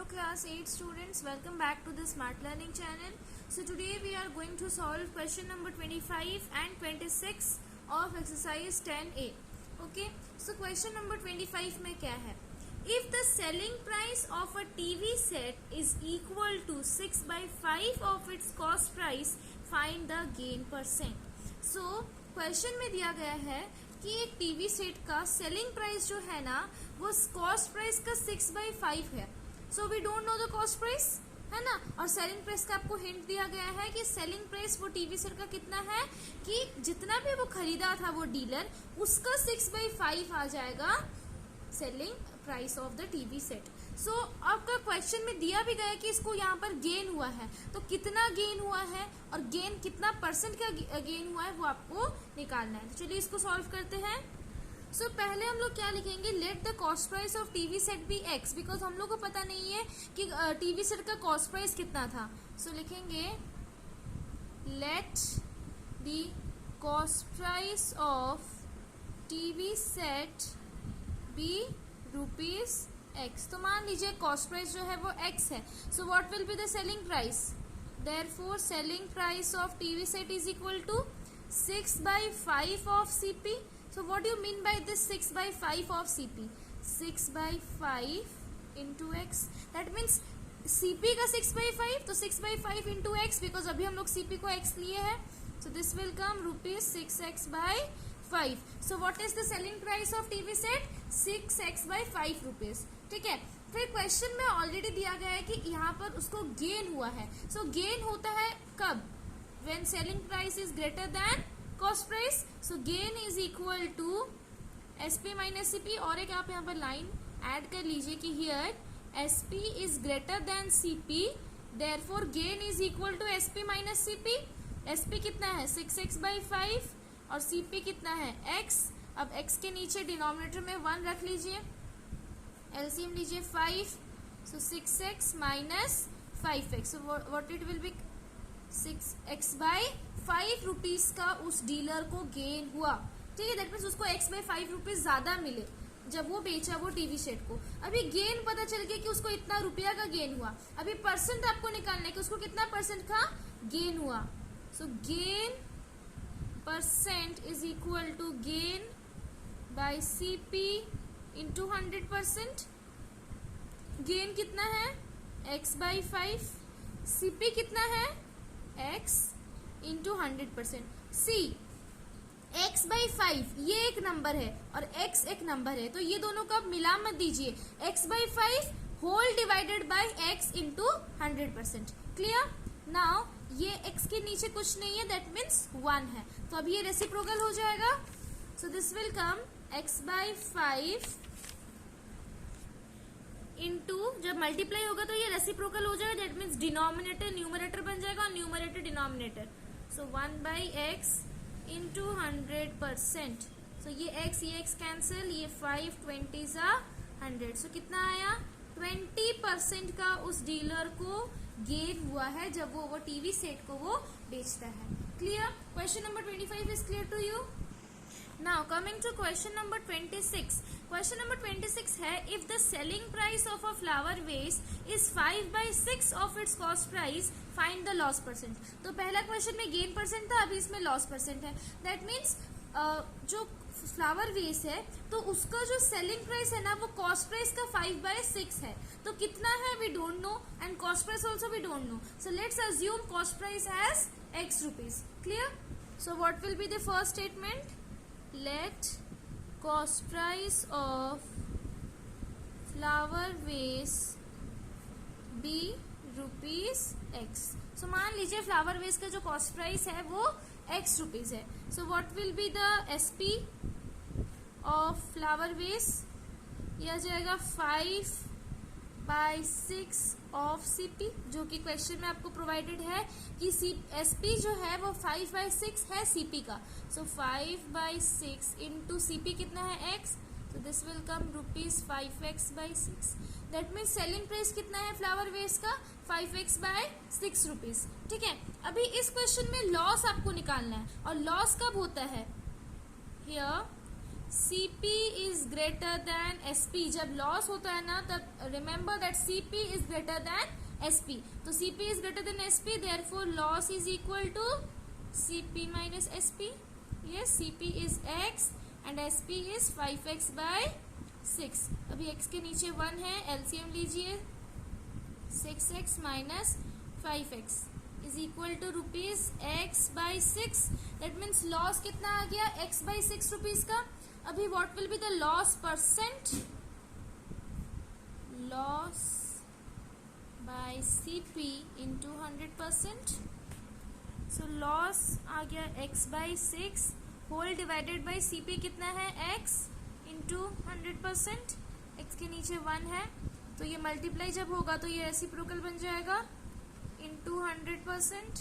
class 8 students, welcome back to the Smart Learning channel. So today we are going to solve question number 25 and 26 of exercise 10A. Okay, so question number 25 में क्या है? If the selling price of a TV set is equal to 6 by 5 of its cost price, find the gain %. So question में दिया गया है कि एक TV set का सेलिंग प्राइस जो है ना वो कॉस्ट प्राइस का 6 by 5 है. So we don't know the cost price है ना, और सेलिंग प्राइस का आपको हिंट दिया गया है कि सेलिंग प्राइस वो टीवी सेट का कितना है कि जितना भी वो खरीदा था वो डीलर उसका 6 by 5 आ जाएगा selling price of the TV set. So आपका क्वेश्चन में दिया भी गया कि इसको यहाँ पर गेन हुआ है, तो कितना गेन हुआ है और गेन कितना % का गेन हुआ है वो आपको निकालना है. तो चलिए इसको सॉल्व करते हैं. सो पहले हम लोग क्या लिखेंगे, let the cost price of TV set be x, because हम लोग को पता नहीं है कि टीवी सेट का कॉस्ट प्राइस कितना था. सो लिखेंगे let the cost price of TV set be ₹X. तो मान लीजिए कॉस्ट प्राइस जो है वो X है. So what will be the selling price, therefore selling price of TV set is equal to 6 by 5 of CP. So what do you mean by this 6 by 5 of CP? 6 by 5 into X. That means CP का 6 by 5, तो 6 by 5 into X, because अभी हम लोग CP को X लिए हैं. So this will come ₹6x by 5. So what is the selling price of TV set? 6x by 5 rupees. ठीक है. फिर क्वेश्चन में ऑलरेडी दिया गया है कि यहाँ पर उसको गेन हुआ है. So गेन होता है कब? When selling price is greater than cost price. So gain is equal to SP minus CP. और एक आप यहाँ पर लाइन ऐड कर लीजिए कि here SP is greater than CP, therefore gain is equal to SP minus CP. SP कितना है 6x by 5 और CP कितना है X. अब X के नीचे डिनोमिनेटर में 1 रख लीजिए, एलसीएम लीजिए 5. सो 6x minus 5x. So what it will be 6x by 5 rupees का उस डीलर को गेन हुआ. ठीक है, दैट मीन्स उसको x by 5 रुपीज ज्यादा मिले जब वो बेचा वो टीवी सेट को. अभी गेन पता चल गया कि उसको इतना रुपया का गेन हुआ. अभी % आपको निकालना है कि उसको कितना % का गेन हुआ. So gain % is equal to gain by CP into 100%. Gain कितना है x by 5, CP कितना है x into 100%. See x by 5 ये एक नंबर है और x एक नंबर है, तो ये दोनों का मिला मत दीजिए. x by 5 whole divided by x into 100%. Clear. Now ये x के नीचे कुछ नहीं है, दैट मीन्स 1 है, तो अब ये रेसिप्रोकल हो जाएगा. So this will come x by 5 into, जब मल्टीप्लाई होगा तो ये रेसिप्रोकल हो जाएगा, दैट मीन्स डिनोमिनेटर न्यूमरेटर बन जाएगा और numerator denominator. So 1 by x into 100%. सो ये x कैंसिल, ये 5 20 सा 100. सो कितना आया 20% का उस डीलर को गेन हुआ है जब वो टीवी सेट को वो बेचता है. Clear. Question number 25 is clear to you. Now coming to question number 26. Question number 26 है if the selling price of a flower vase is 5 by 6 of its cost price, find the loss %. तो पहला question में gain % था, अभी इसमें loss % है. That means जो flower vase है तो उसका जो सेलिंग प्राइस है ना वो कॉस्ट प्राइस का 5 by 6 है. तो कितना है we don't know and cost price also we don't know. So let's assume cost price as X rupees. Clear. So what will be the first statement, let cost price of flower vase be ₹X. so मान लीजिए flower vase का जो cost price है वो X rupees है. so what will be the SP of flower vase, ये आ जाएगा 5 by 6 of CP, जो कि क्वेश्चन में आपको प्रोवाइडेड है कि SP जो है वो 5 by 6 है CP का. सो 5 by 6 इंटू CP कितना है X. So this will come ₹5x by 6. That means selling price कितना है फ्लावर वेस का 5x by 6 रुपीज. ठीक है. अभी इस क्वेश्चन में लॉस आपको निकालना है, और लॉस कब होता है, here CP is greater than SP. जब लॉस होता है ना तब remember that CP is greater than SP. तो CP is greater than SP, therefore loss is equal to CP minus SP. Yes, CP is X and SP is 5X by 6. अभी X के नीचे 1 है, LCM लीजिए. 6X minus 5X is equal to rupees X by 6. That means loss कितना आ गया? X by 6 rupees का. अभी what will be the loss percent? Loss by CP into 100%. So loss आ गया X by 6 whole divided by CP कितना है? X into 100%. X के नीचे 1 है, तो ये मल्टीप्लाई जब होगा तो ये रेसिप्रोकल बन जाएगा इंटू 100%.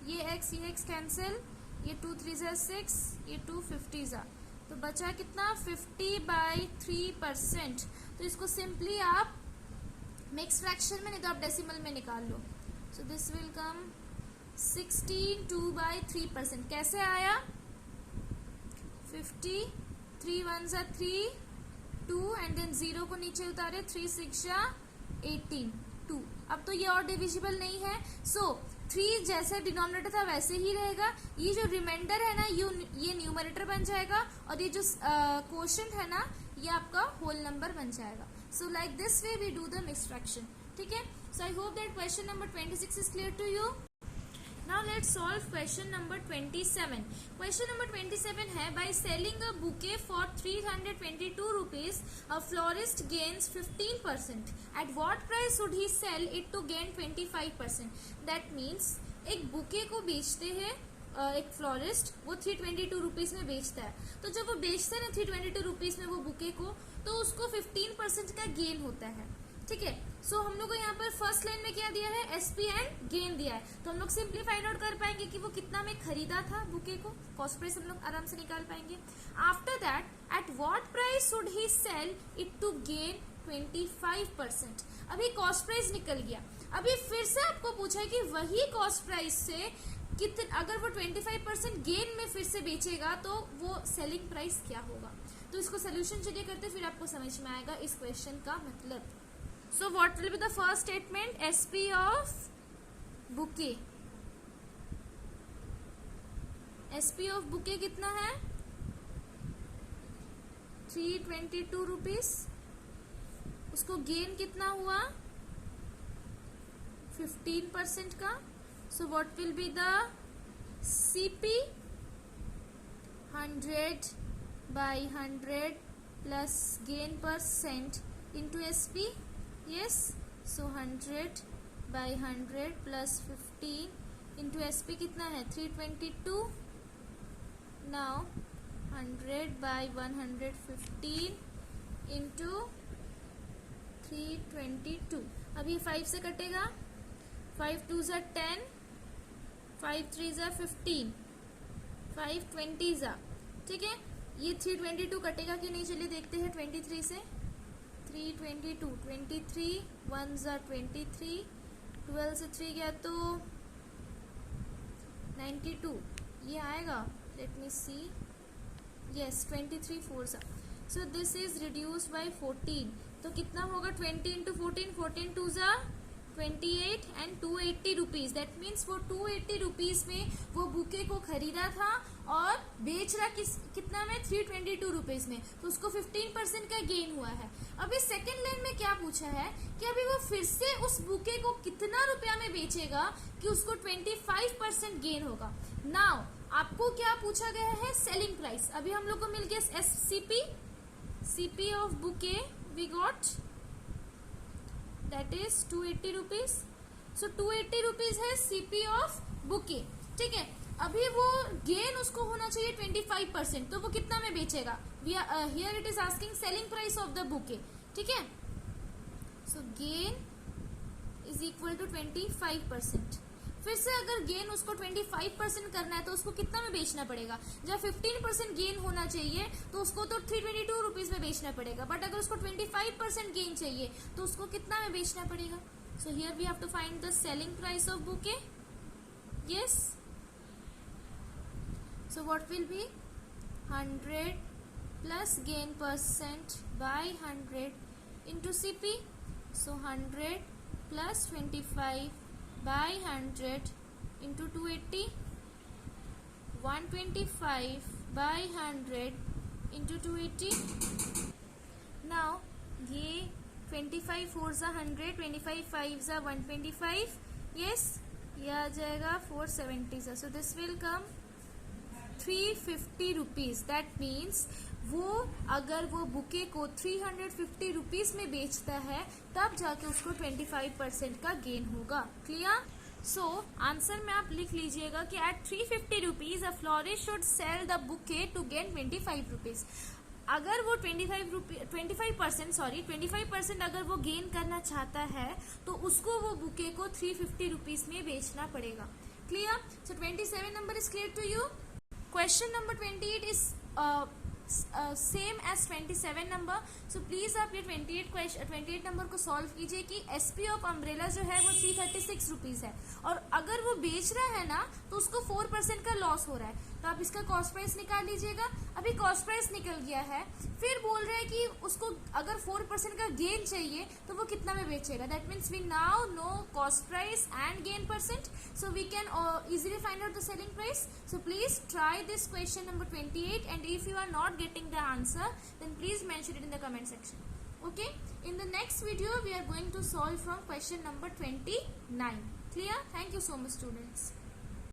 ये x कैंसिल, ये 2 3 ज़ा 6, ये 2 50 ज़ा, तो बचा कितना? 50/3%. तो इसको सिंपली आप मिक्स फ्रैक्शन में, नहीं तो आप डेसिमल में निकाल लो. So this will come 16 2/3%. कैसे आया? 50, 3 1 ज़ा 3, 2 एंड देन 0 को नीचे उतारे, 3 6 ज़ा 18, 2. अब तो ये और डिविजिबल नहीं है, सो 3 जैसे डिनोमिनेटर था वैसे ही रहेगा. ये जो रिमाइंडर है ना ये न्यूमरेटर बन जाएगा, और ये जो क्वोशंट है ना ये आपका होल नंबर बन जाएगा. So like this way we do the mixed fraction. ठीक है. So I hope that question number 26 is clear to you. Now let's solve question number 27. Question number 27 है, by selling a bouquet for 322 rupees, a florist gains 15%. At what price should he sell it to gain 25%? That means एक bouquet को बेचते हैं एक florist, वो 322 rupees में बेचता है. तो जब वो बेचते हैं ना 322 रुपीज में वो बुके को, तो उसको 15% का गेन होता है. ठीक है. सो हम लोग को यहाँ पर फर्स्ट लाइन में क्या दिया है? SP एंड गेन दिया है. तो हम लोग सिंपली फाइंड आउट कर पाएंगे कि वो कितना में खरीदा था बुके को. कॉस्ट प्राइस हम लोग आराम से निकाल पाएंगे. After that at what price should he sell it to gain 25%. अभी कॉस्ट प्राइस निकल गया. अभी फिर से आपको पूछा है कि वही कॉस्ट प्राइस से अगर वो 25% गेन में फिर से बेचेगा तो वो सेलिंग प्राइस क्या होगा. तो इसको सोल्यूशन चलिए करते, फिर आपको समझ में आएगा इस क्वेश्चन का मतलब. So what will be the first statement? SP of bouquet. SP of bouquet कितना है? 322 रुपीज. उसको गेन कितना हुआ? 15% का. So what will be the CP? 100 by 100 plus gain percent into SP. Yes, so 100 by 100 plus 15 into SP कितना है? 322. Now 100 by 115 into 322. अभी 5 से कटेगा. 5 2 ज़ा 10, 5 3 ज़ा 15, 5 20 ज़ा. ठीक है. ये 322 कटेगा कि नहीं, चलिए देखते हैं 23 से. 322, 23 1 ज़ा 23, 12 से 3 गया तो 92. ये आएगा. लेट मी सी. यस, 23 4 ज़ा. So this is reduced by 14. तो कितना होगा? 20 इंटू 14, 14 2 ज़ा 28 एंड 280 रुपीज. दैट मीन्स वो 280 रुपीज में वो बुके को खरीदा था और बेच रहा कितना में? 322 रुपीज में. तो उसको 15% का गेन हुआ है. अभी सेकेंड लाइन में क्या पूछा है कि अभी वो फिर से उस बुके को कितना रुपया में बेचेगा कि उसको 25% गेन होगा. नाउ आपको क्या पूछा गया है? Selling price. अभी हम लोग को मिल गया CP of bouquet we got, that is 280 rupees. सो 280 रुपीज है CP ऑफ बुके. ठीक है. अभी वो गेन उसको होना चाहिए 25%. तो वो कितना में बेचेगा? Here it is asking selling price of the bouquet. ठीक है. सो गेन इज इक्वल टू 25%. फिर से अगर गेन उसको 25% करना है तो उसको कितना में बेचना पड़ेगा? जब 15% गेन होना चाहिए तो उसको तो 322 रुपीज में बेचना पड़ेगा. बट अगर उसको 25% गेन चाहिए तो उसको कितना में बेचना पड़ेगा? So here we have to find the selling price of bouquet. Yes. So what will be? 100 plus gain percent by 100 into CP. So 100 plus 25 by 100 into 280. 125 by 100 into 280. Now ये 25 4 ज़ा 100, 25 5 ज़ा 125. Yes, ये आ जाएगा 470 ज़ा. So this will come 350 rupees. That means वो अगर वो bouquet को 350 रुपीज़ में बेचता है तब जाके उसको 25% का गेन होगा. क्लियर? सो आंसर में आप लिख लीजिएगा कि at 350 rupees a florist should sell the bouquet to gain 25 rupees. अगर वो 25% अगर वो गेन करना चाहता है तो उसको वो बुके को 350 रुपीज़ में बेचना पड़ेगा. Clear? So 27 number is clear to you. Question number 28 is same as 27 number. So please आप ये 28 नंबर को सॉल्व कीजिए कि एसपी ऑफ अम्ब्रेला जो है वो 336 रुपीज़ है और अगर वो बेच रहा है ना तो उसको 4% का लॉस हो रहा है. तो आप इसका कॉस्ट प्राइस निकाल लीजिएगा. अभी कॉस्ट प्राइस निकल गया है, फिर बोल रहे हैं कि उसको अगर 4% का गेन चाहिए तो वो कितना में बेचेगा. That means we now know cost price and gain percent, so we can easily find out the selling price. So please try this question number 28, and if you are not getting the answer then please mention it in the comment section. Okay, in the next video we are going to solve from question number 29. Clear? Thank you so much, students.